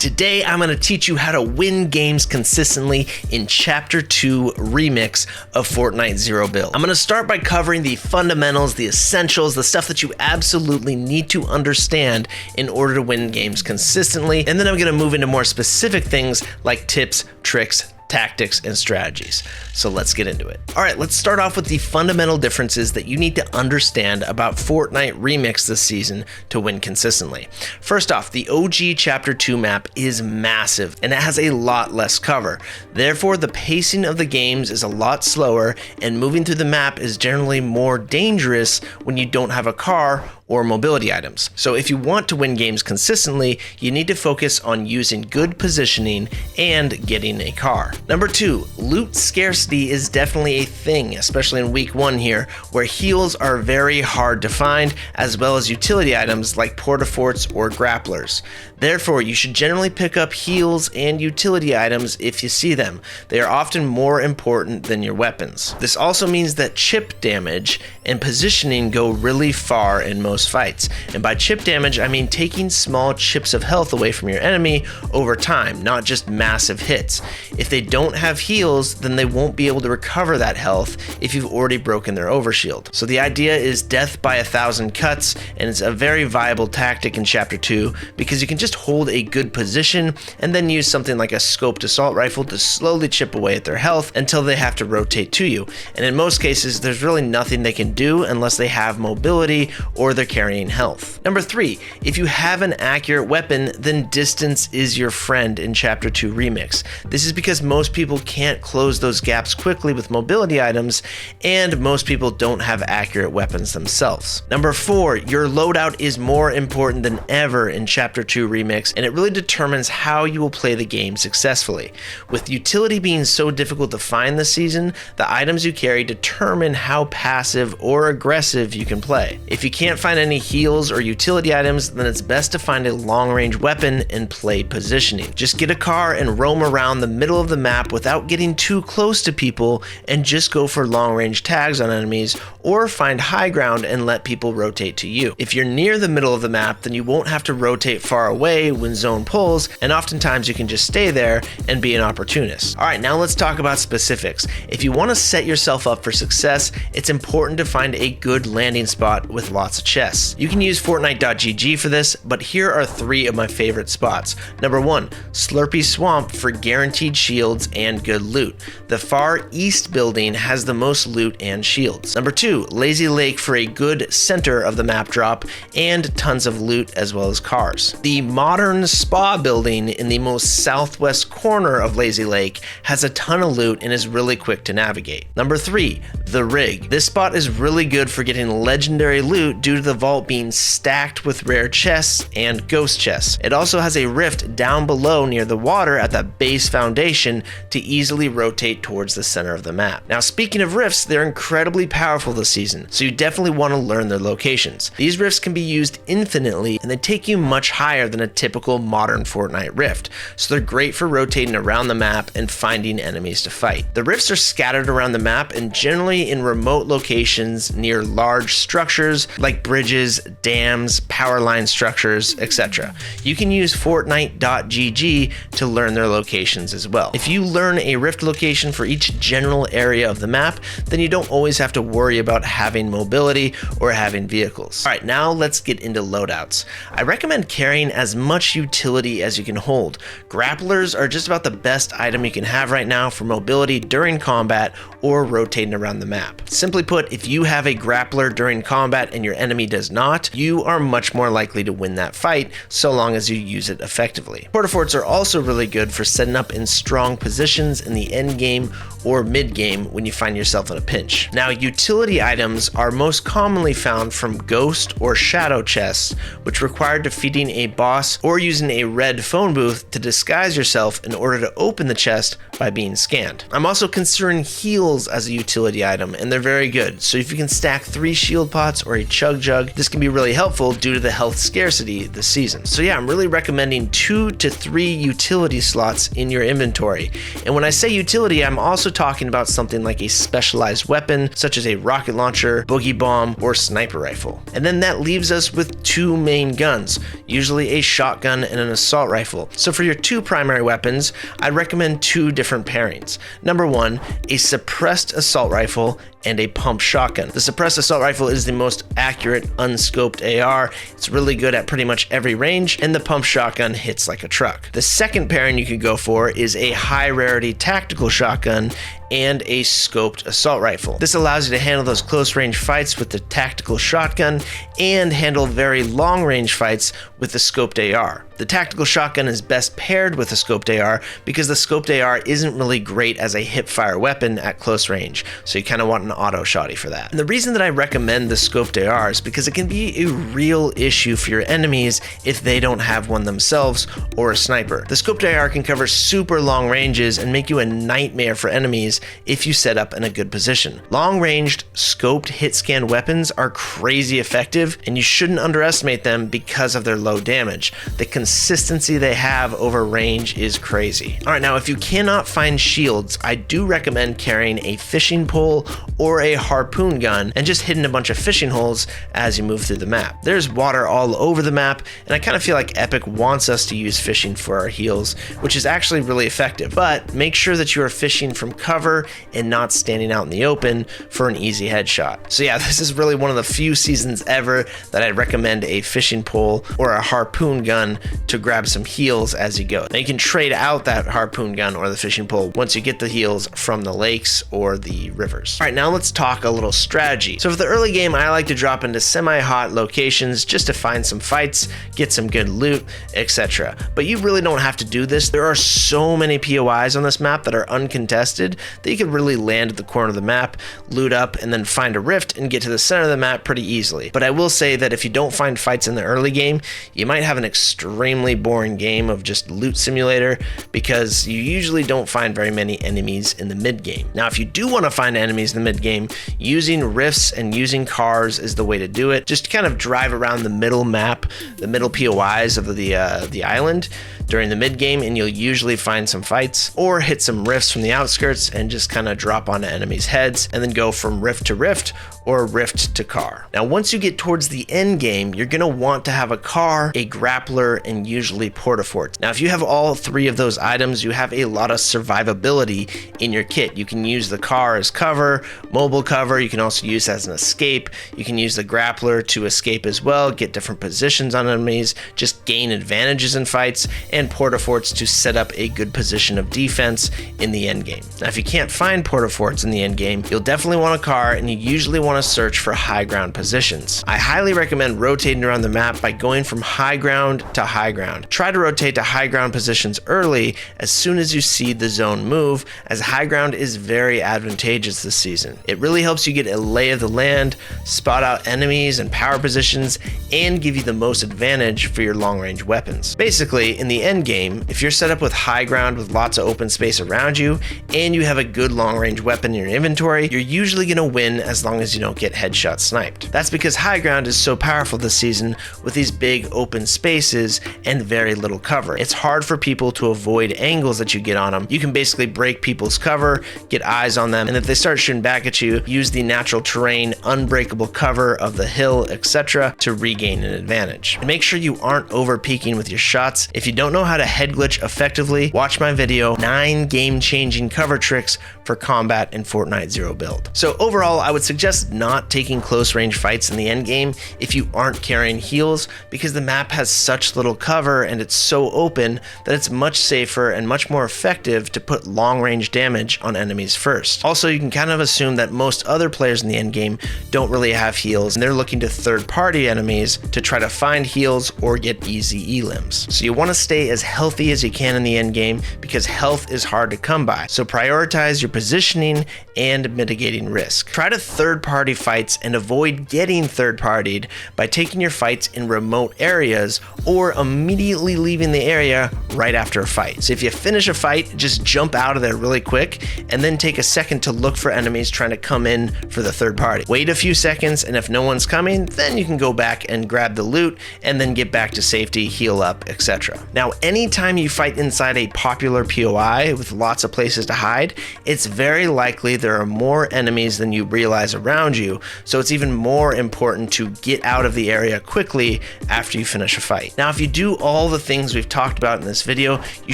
Today, I'm going to teach you how to win games consistently in Chapter 2 Remix of Fortnite Zero Build. I'm going to start by covering the fundamentals, the essentials, the stuff that you absolutely need to understand in order to win games consistently, and then I'm going to move into more specific things like tips, tricks, tactics, and strategies. So let's get into it. All right, let's start off with the fundamental differences that you need to understand about Fortnite Remix this season to win consistently. First off, the OG Chapter 2 map is massive and it has a lot less cover. Therefore, the pacing of the games is a lot slower and moving through the map is generally more dangerous when you don't have a car or mobility items. So if you want to win games consistently, you need to focus on using good positioning and getting a car. Number 2, loot scarcity is definitely a thing, especially in week 1 here, where heals are very hard to find, as well as utility items like porta-forts or grapplers. Therefore, you should generally pick up heals and utility items if you see them. They are often more important than your weapons. This also means that chip damage and positioning go really far in most fights. And by chip damage, I mean taking small chips of health away from your enemy over time, not just massive hits. If they don't have heals, then they won't be able to recover that health if you've already broken their overshield. So the idea is death by 1,000 cuts, and it's a very viable tactic in Chapter 2 because you can just hold a good position and then use something like a scoped assault rifle to slowly chip away at their health until they have to rotate to you. And in most cases, there's really nothing they can do unless they have mobility or they're carrying health. Number 3, if you have an accurate weapon, then distance is your friend in Chapter 2 Remix. This is because most people can't close those gaps quickly with mobility items, and most people don't have accurate weapons themselves. Number 4, your loadout is more important than ever in Chapter 2 Remix, and it really determines how you will play the game successfully. With utility being so difficult to find this season, the items you carry determine how passive or aggressive you can play. If you can't find any heals or utility items, then it's best to find a long-range weapon and play positioning. Just get a car and roam around the middle of the map without getting too close to people, and just go for long-range tags on enemies, or find high ground and let people rotate to you. If you're near the middle of the map, then you won't have to rotate far away when zone pulls, and oftentimes you can just stay there and be an opportunist. All right, now let's talk about specifics. If you want to set yourself up for success, it's important to find a good landing spot with lots of chests. You can use Fortnite.gg for this, but here are 3 of my favorite spots. Number 1, Slurpy Swamp for guaranteed shields and good loot. The Far East building has the most loot and shields. Number 2, Lazy Lake for a good center of the map drop and tons of loot as well as cars. The Modern Spa building in the most southwest corner of Lazy Lake has a ton of loot and is really quick to navigate. Number 3, The Rig. This spot is really good for getting legendary loot due to the vault being stacked with rare chests and ghost chests. It also has a rift down below near the water at the base foundation to easily rotate towards the center of the map. Now, speaking of rifts, they're incredibly powerful this season, so you definitely want to learn their locations. These rifts can be used infinitely and they take you much higher than a typical modern Fortnite rift, so they're great for rotating around the map and finding enemies to fight. The rifts are scattered around the map and generally in remote locations near large structures like bridges, dams, power line structures, etc. You can use Fortnite.gg to learn their locations as well. If you learn a rift location for each general area of the map, then you don't always have to worry about having mobility or having vehicles. All right, now let's get into loadouts. I recommend carrying as much utility as you can hold. Grapplers are just about the best item you can have right now for mobility during combat or rotating around the map. Simply put, if you have a grappler during combat and your enemy does not, you are much more likely to win that fight so long as you use it effectively. Porta-forts are also really good for setting up in strong positions in the end game or mid game when you find yourself in a pinch. Now, utility items are most commonly found from ghost or shadow chests, which require defeating a boss or using a red phone booth to disguise yourself in order to open the chest by being scanned. I'm also considering heals as a utility item, and they're very good. So if you can stack 3 shield pots or a chug jug, this can be really helpful due to the health scarcity this season. So yeah, I'm really recommending 2 to 3 utility slots in your inventory. And when I say utility, I'm also talking about something like a specialized weapon, such as a rocket launcher, boogie bomb, or sniper rifle. And then that leaves us with 2 main guns, usually a shotgun and an assault rifle. So for your two primary weapons, I'd recommend two different pairings. Number one, a suppressed assault rifle and a pump shotgun. The suppressed assault rifle is the most accurate unscoped AR. It's really good at pretty much every range, and the pump shotgun hits like a truck. The second pairing you could go for is a high rarity tactical shotgun and a scoped assault rifle. This allows you to handle those close range fights with the tactical shotgun and handle very long range fights with the scoped AR. The tactical shotgun is best paired with a scoped AR because the scoped AR isn't really great as a hip fire weapon at close range, so you kind of want an auto shotty for that. And the reason that I recommend the scoped AR is because it can be a real issue for your enemies if they don't have one themselves or a sniper. The scoped AR can cover super long ranges and make you a nightmare for enemies if you set up in a good position. Long-ranged, scoped hit scan weapons are crazy effective, and you shouldn't underestimate them because of their low damage. The consistency they have over range is crazy. Alright, now if you cannot find shields, I do recommend carrying a fishing pole or a harpoon gun and just hitting a bunch of fishing holes as you move through the map. There's water all over the map, and I kind of feel like Epic wants us to use fishing for our heals, which is actually really effective, but make sure that you are fishing from cover and not standing out in the open for an easy headshot. So yeah, this is really one of the few seasons ever that I'd recommend a fishing pole or a harpoon gun to grab some heals as you go. Now you can trade out that harpoon gun or the fishing pole once you get the heals from the lakes or the rivers. All right, now let's talk a little strategy. So for the early game, I like to drop into semi-hot locations just to find some fights, get some good loot, etc. But you really don't have to do this. There are so many POIs on this map that are uncontested that you could really land at the corner of the map, loot up, and then find a rift and get to the center of the map pretty easily. But I will say that if you don't find fights in the early game, you might have an extremely boring game of just loot simulator because you usually don't find very many enemies in the mid game. Now, if you do want to find enemies in the mid game, using rifts and using cars is the way to do it. Just kind of drive around the middle map, the middle POIs of the island during the mid game, and you'll usually find some fights, or hit some rifts from the outskirts and just kind of drop onto enemies' heads and then go from rift to rift or rift to car. Now, once you get towards the end game, you're gonna want to have a car, a grappler, and usually portaforts. Now, if you have all three of those items, you have a lot of survivability in your kit. You can use the car as cover, mobile cover. You can also use as an escape. You can use the grappler to escape as well, get different positions on enemies, just gain advantages in fights, and portaforts to set up a good position of defense in the end game. Now, if you can't find portaforts in the end game, you'll definitely want a car, and you usually want to search for high ground positions. I highly recommend rotating around the map by going from high ground to high ground. Try to rotate to high ground positions early as soon as you see the zone move, as high ground is very advantageous this season. It really helps you get a lay of the land, spot out enemies and power positions, and give you the most advantage for your long range weapons. Basically, in the end game, if you're set up with high ground with lots of open space around you, and you have a good long range weapon in your inventory, you're usually going to win as long as you don't get headshot sniped. That's because high ground is so powerful this season with these big open spaces and very little cover. It's hard for people to avoid angles that you get on them. You can basically break people's cover, get eyes on them, and if they start shooting back at you, use the natural terrain, unbreakable cover of the hill, etc. to regain an advantage. And make sure you aren't over peeking with your shots. If you don't know how to head glitch effectively, watch my video, 9 game-changing cover tricks for combat in Fortnite Zero Build. So overall, I would suggest not taking close range fights in the end game if you aren't carrying heals, because the map has such little cover and it's so open that it's much safer and much more effective to put long range damage on enemies first. Also, you can kind of assume that most other players in the end game don't really have heals, and they're looking to third-party enemies to try to find heals or get easy elims. So you want to stay as healthy as you can in the end game because health is hard to come by. So prioritize your positioning and mitigating risk. Try to third-party fights and avoid getting third-partied by taking your fights in remote areas or immediately leaving the area right after a fight. So if you finish a fight, just jump out of there really quick and then take a second to look for enemies trying to come in for the third party. Wait a few seconds, and if no one's coming, then you can go back and grab the loot and then get back to safety, heal up, etc. Now, anytime you fight inside a popular POI with lots of places to hide, it's very likely there are more enemies than you realize around around you, so it's even more important to get out of the area quickly after you finish a fight. Now, if you do all the things we've talked about in this video, you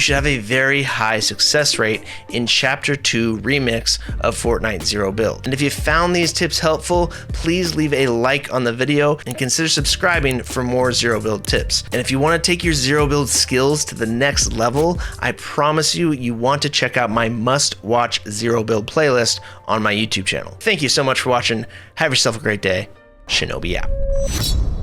should have a very high success rate in Chapter 2 Remix of Fortnite Zero Build. And if you found these tips helpful, please leave a like on the video and consider subscribing for more Zero Build tips. And if you want to take your Zero Build skills to the next level, I promise you want to check out my must-watch Zero Build playlist on my YouTube channel. Thank you so much for watching. Have yourself a great day. Shinobi out.